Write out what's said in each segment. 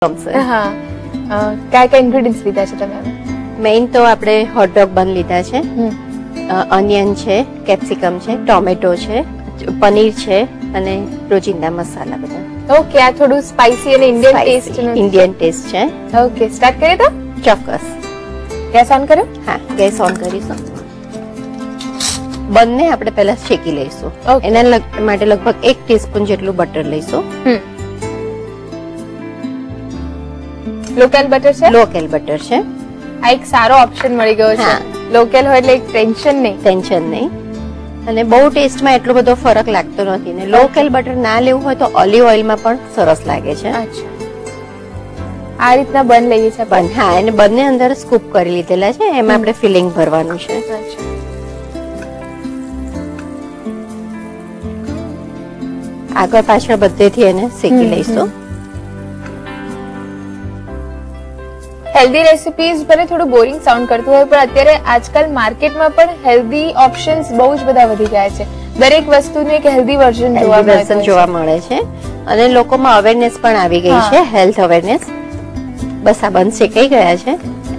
ગમશે. હા, કયા કયા ઇન્ગ્રેડિયન્ટ્સ લીધા છે તમે? મેઇન તો આપણે હોટ ડોગ બન લીધા છે, ઓનિયન છે, કેપ્સિકમ છે, ટોમેટો છે, પનીર છે અને રોજિંદા મસાલા બધા. ઓકે, આ થોડું સ્પાઇસી અને ઇન્ડિયન ટેસ્ટ છે. ઓકે, સ્ટાર્ટ કરીએ તો? ચોક્કસ. ગેસ ઓન કર્યો? હા, ગેસ ઓન કરીશું. બંને આપણે પહેલા શેકી લઈશું. એના માટે લગભગ 1 ટીસ્પૂન જેટલું બટર લઈશું. લોકલ બટર છે? લોકલ બટર છે. આ એક સારો ઓપ્શન મળી ગયો છે. લોકલ હોય એટલે ટેન્શન નહીં. અને બહુ ટેસ્ટમાં એટલો બધો ફરક લાગતો નથી. ને લોકલ બટર ના લેવું હોય તો ઓલિવ ઓઇલમાં પણ સરસ લાગે છે. અચ્છા, આ રીતના બન લઈએ છે બન. હા, એને બંને અંદર સ્કૂપ કરી લીધેલા છે. એમાં આપણે ફિલિંગ ભરવાનું છે. આગળ પાછળ બધેથી એને શેકી લઈશું. હેલ્ધી રેસિપીઝ ભલે થોડું બોરિંગ સાઉન્ડ કરતું હોય, પણ અત્યારે આજકાલ માર્કેટમાં પણ હેલ્ધી ઓપ્શન્સ બહુ જ બધા વધી ગયા છે. દરેક વસ્તુનું એક હેલ્ધી વર્ઝન જોવા મળે છે અને લોકોમાં અવેરનેસ પણ આવી ગઈ છે, હેલ્થ અવેરનેસ. બસ આ બંધ શેકાઈ ગયા છે,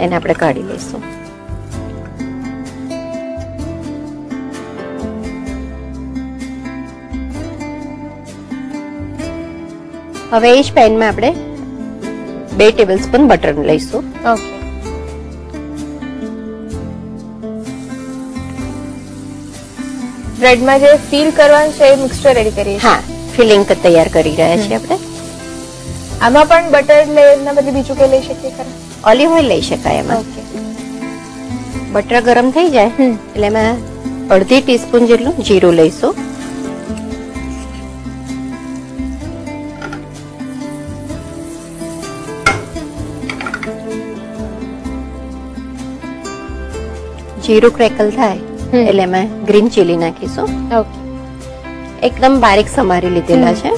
એને આપણે કાઢી લઈશું. હવે એ જ પેનમાં આપણે 2 ટેબલસ્પૂન બટર લઈશું. ઓકે, બ્રેડમાં જે ફિલ કરવાનું છે એ મિક્સચર રેડી કરીએ. હા, ફિલિંગ તૈયાર કરી રહ્યા છીએ આપણે. આમાં પણ બટર લેના બદલે બીજું કઈ લઈ શકીએ ખરા? ઓલિવ ઓઇલ લઈ શકાય એમાં. બટર ગરમ થઈ જાય એટલે એમાં 1/2 ટીસ્પૂન જેટલું જીરું લઈશું. જીરું ક્રેકલ થાય એટલે એમાં ગ્રીન ચીલી નાખીશું. એકદમ બારીક સમારી લીધેલા છે.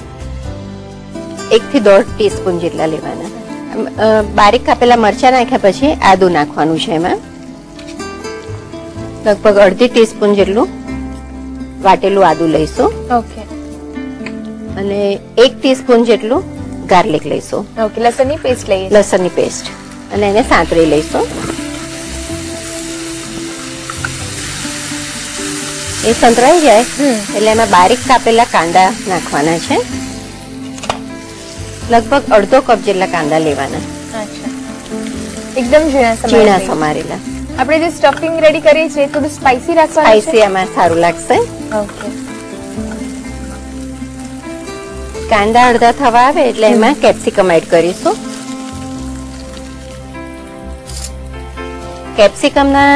1 થી 1.5 ટીસ્પૂન જેટલા લેવાના. બારીક કાપેલા મરચા નાખ્યા પછી આદુ નાખવાનું છે એમાં. લગભગ 1/2 ટીસ્પૂન જેટલું વાટેલું આદુ લઈશું. ઓકે, અને 1 ટીસ્પૂન જેટલું ગાર્લિક લઈશું. ઓકે, લસણની પેસ્ટ લઈએ. લસણની પેસ્ટ અને એને સાંતળી લઈશું. એ સંતરાઈ જાય એટલે એમાં બારીક કાપેલા કાંદા નાખવાના છે. લગભગ 1/2 કપ જેટલા કાંદા લેવાના. એકદમ ઝીણા સમારેલા. આપણે જે સ્ટફિંગ રેડી કરીએ છીએ થોડું સ્પાઇસી રાખવાનું છે. સ્પાઇસી આમાં સારું લાગશે. ઓકે, કાંદા અડધા થવા આવે એટલે એમાં કેપ્સિકમ એડ કરીશું. કેપ્સિકમ ના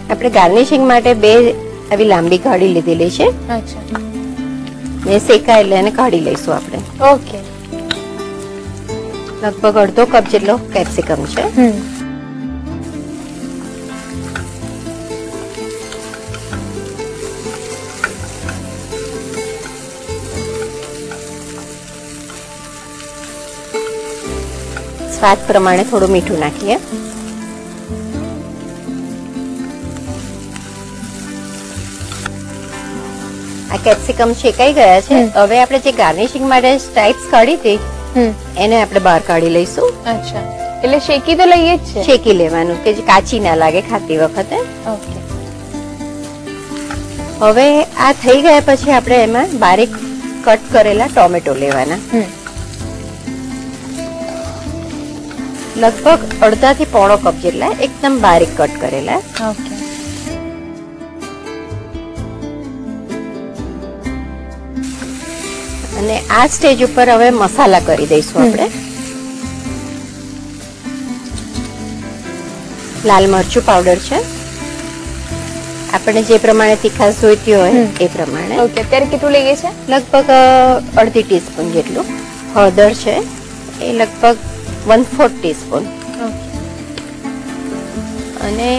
આપણે ગાર્નિશિંગ માટે 2 આવી લાંબી કાઢી લીધેલી છે. ને શેકાય એટલે એને કાઢી લઈશું આપણે. ઓકે, લગભગ 1/2 કપ જેટલો કેપ્સિકમ છે. સ્વાદ પ્રમાણે થોડું મીઠું નાખીએ. આ કેપ્સિકમ શેકાઈ ગયા છે. હવે આપણે જે ગાર્નિશિંગ માટે સ્ટ્રાઇપ્સ કાઢી હતી એને આપણે બહાર કાઢી લઈશું. અચ્છા, એટલે શેકી તો લઈએ જ છે. શેકી લેવાનું કે કાચી ના લાગે ખાતી વખતે. ઓકે, હવે આ થઈ ગયા પછી આપણે એમાં બારીક કટ કરેલા ટોમેટો લેવાના. લગભગ 1/2 થી 1/4 કપ જેટલા એકદમ બારીક કટ કરેલા. ઓકે, અને આ સ્ટેજ ઉપર હવે મસાલા કરી દઈશું આપણે. લાલ મરચું પાવડર છે. આપણે જે પ્રમાણે તીખાશ જોઈતી હોય એ પ્રમાણે. ઓકે, અત્યારે કેટલું લઈએ છે? લગભગ 1/2 ટીસ્પૂન જેટલું. હળદર છે એ લગભગ 1/4 ટીસ્પૂન. અને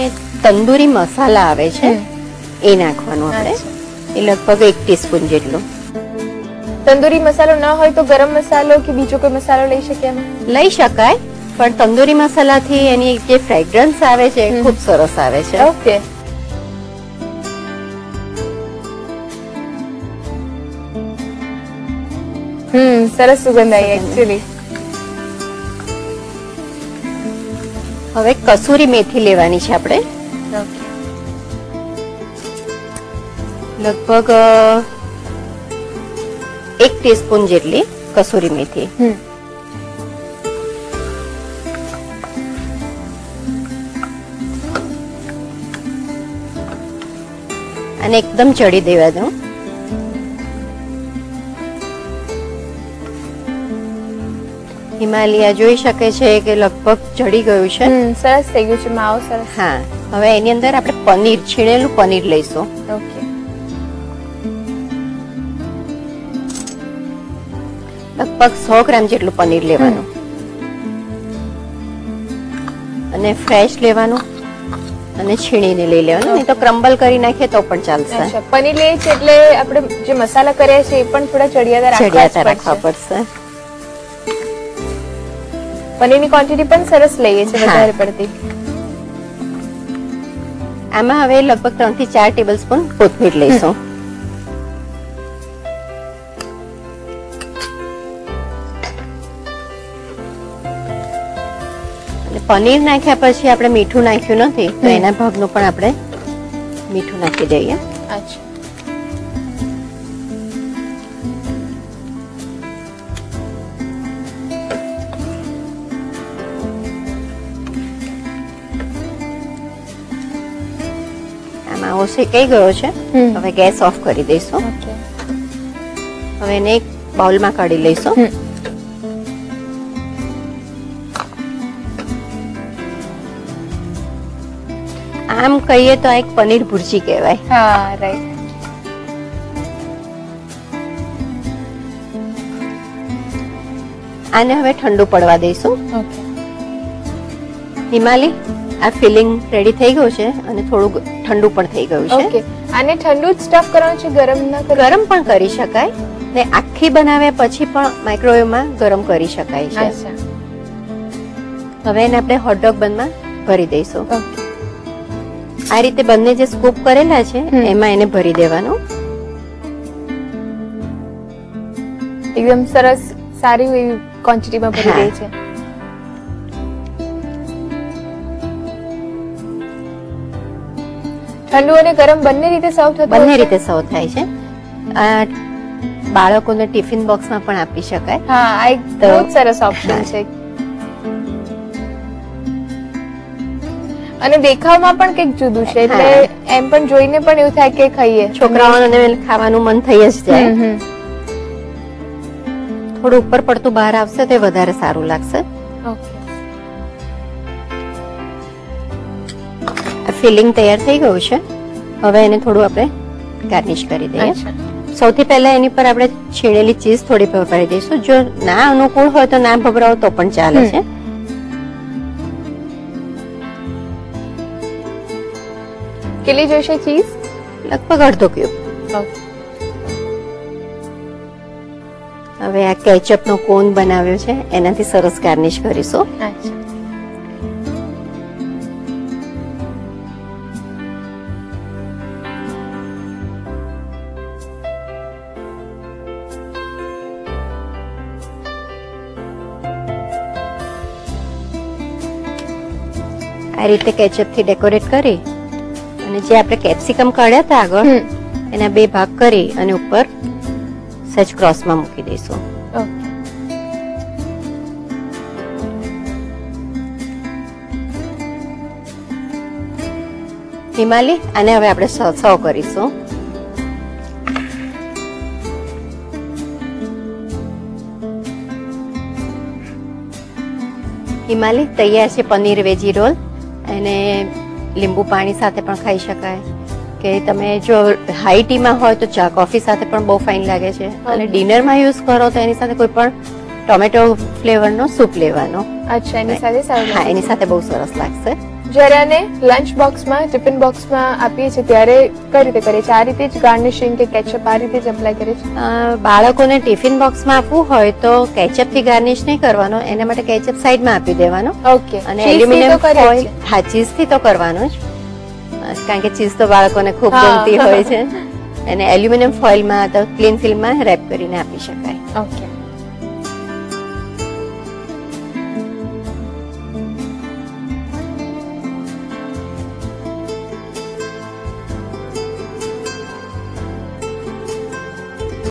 તંદૂરી મસાલા આવે છે એ નાખવાનું આપણે. એ લગભગ 1 ટીસ્પૂન જેટલું. તંદૂરી મસાલો ન હોય તો ગરમ મસાલો કે બીજો કોઈ મસાલો લઈ શકીએ? લઈ શકાય, પણ તંદૂરી મસાલાથી એની જે ફ્રેગ્રન્સ આવે છે ખૂબ સરસ આવે છે. ઓકે, સરસ સુગંધ આવી. એકચ્યુઅલી હવે કસૂરી મેથી લેવાની છે આપણે, લગભગ 1 ટીસ્પૂન જેટલી કસૂરી મેથી. અને એકદમ ચડી દેવા દઉં. હિમાલયા જોઈ શકે છે કે લગભગ ચડી ગયું છે. સરસ થઈ ગયું છે માવો, સરસ. હા, હવે એની અંદર આપણે પનીર, છીણેલું પનીર લઈશું. ઓકે. લગભગ 100 ગ્રામ જેટલું પનીર લેવાનું અને ફ્રેશ લેવાનું અને છીણીને લઈ લેવાનું, નહીં તો ક્રમ્બલ કરી નાખીએ તો પણ ચાલશે. પનીર લઈએ છે એટલે આપણે જે મસાલા કર્યા છે એ પણ થોડા ચડિયાતા રાખવા પડશે. પનીરની ક્વોન્ટિટી પણ સરસ લઈએ છે, વધારે પડતી. આમાં હવે લગભગ 3 થી 4 ટેબલસ્પૂન કોથમીર લઈશું. અને પનીર નાખ્યા પછી આપણે મીઠું નાખ્યું નથી તો એના ભાગનું પણ આપણે મીઠું નાખી દઈએ. અચ્છા. માવો શેકાઈ ગયો છે, હવે ગેસ ઓફ કરી દઈશું. હવે એને એક બાઉલમાં કાઢી લઈશું. આમ કહીએ તો આ એક પનીર ભુરજી કહેવાય. હા, રાઈટ. આને હવે ઠંડુ પડવા દઈશું. ઓકે. હિમાલી, આ ફિલિંગ રેડી થઈ ગયું છે અને થોડું ઠંડુ પણ થઈ ગયું છે. ઓકે. આને ઠંડુ જ સ્ટફ કરવાનું છે, ગરમ ના કરવાનું? ગરમ પણ કરી શકાય ને આખી બનાવ્યા પછી પણ માઇક્રોવેવમાં ગરમ કરી શકાય છે. હવે એને આપણે હોટડોગ બનમાં ભરી દઈશું. આ રીતે બંને જે સ્કૂપ કરેલા છે એમાં એને ભરી દેવાનું. એકદમ સરસ, સારી એવી ક્વોન્ટિટીમાં ભરી દે છે. ઠંડુ અને ગરમ બંને રીતે સર્વ થતું? બંને રીતે સર્વ થાય છે. આ બાળકોને ટિફિન બોક્સમાં પણ આપી શકાય. હા, આ એક બહુ સરસ ઓપ્શન છે. અને દેખાવમાં પણ કંઈક જુદું છે, એટલે એમ પણ જોઈને પણ એવું થાય કે ખાઈએ. છોકરાઓને ખાવાનું મન થઈ જ જાય. થોડું ઉપર પડતું બહાર આવશે તો વધારે સારું લાગશે. ફિલિંગ તૈયાર થઈ ગયું છે. હવે એને થોડું આપણે ગાર્નિશ કરી દઈએ. સૌથી પહેલા એની પર આપણે છીણેલી ચીઝ થોડી ભભરાઈ દઈશું. જો ના અનુકૂળ હોય તો ના ભભરાવો તો પણ ચાલે છે. કેટલી જોઈશે ચીઝ? લગભગ અડધો ક્યુબ. હવે આ કેચઅપ નો કોન બનાવ્યો છે એનાથી સરસ ગાર્નિશ કરીશું. આ રીતે કેચઅપ થી ડેકોરેટ કરી અને જે આપણે કેપ્સિકમ કાઢ્યા હતા આગળ એના 2 ભાગ કરી અને ઉપર સચ ક્રોસમાં મૂકી દઈશું. હિમાલી, આને હવે આપણે સર્વ કરીશું. હિમાલી, તૈયાર છે પનીર વેજી રોલ. એને લીંબુ પાણી સાથે પણ ખાઈ શકાય કે તમે જો હાઈ ટીમાં હોય તો ચા કોફી સાથે પણ બહુ ફાઇન લાગે છે. અને ડિનરમાં યુઝ કરો તો એની સાથે કોઈ પણ ટોમેટો ફ્લેવરનો સૂપ લેવાનો. અચ્છા, એની સાથે સારું? હા, એની સાથે બહુ સરસ લાગશે. જ્યારે આને લંચ બોક્સમાં, ટિફિન બોક્સમાં આપીએ છીએ ત્યારે કઈ રીતે કરીએ છીએ? આ રીતે જ ગાર્નિશિંગ કે કેચઅપ આ રીતે જ એપ્લાય કરીએ છીએ? બાળકોને ટિફિન બોક્સમાં આપવું હોય તો કેચઅપ થી ગાર્નિશ નહીં કરવાનો, એના માટે કેચઅપ સાઈડમાં આપી દેવાનો. ઓકે. અને એલ્યુમિનિયમ ફોઇલ, હા, ચીઝ થી તો કરવાનું જ, કારણ કે ચીઝ તો બાળકોને ખૂબ ગમતી હોય છે. અને એલ્યુમિનિયમ ફોઇલમાં તો ક્લીન ફિલ્મમાં રેપ કરીને આપી શકાય. ઓકે.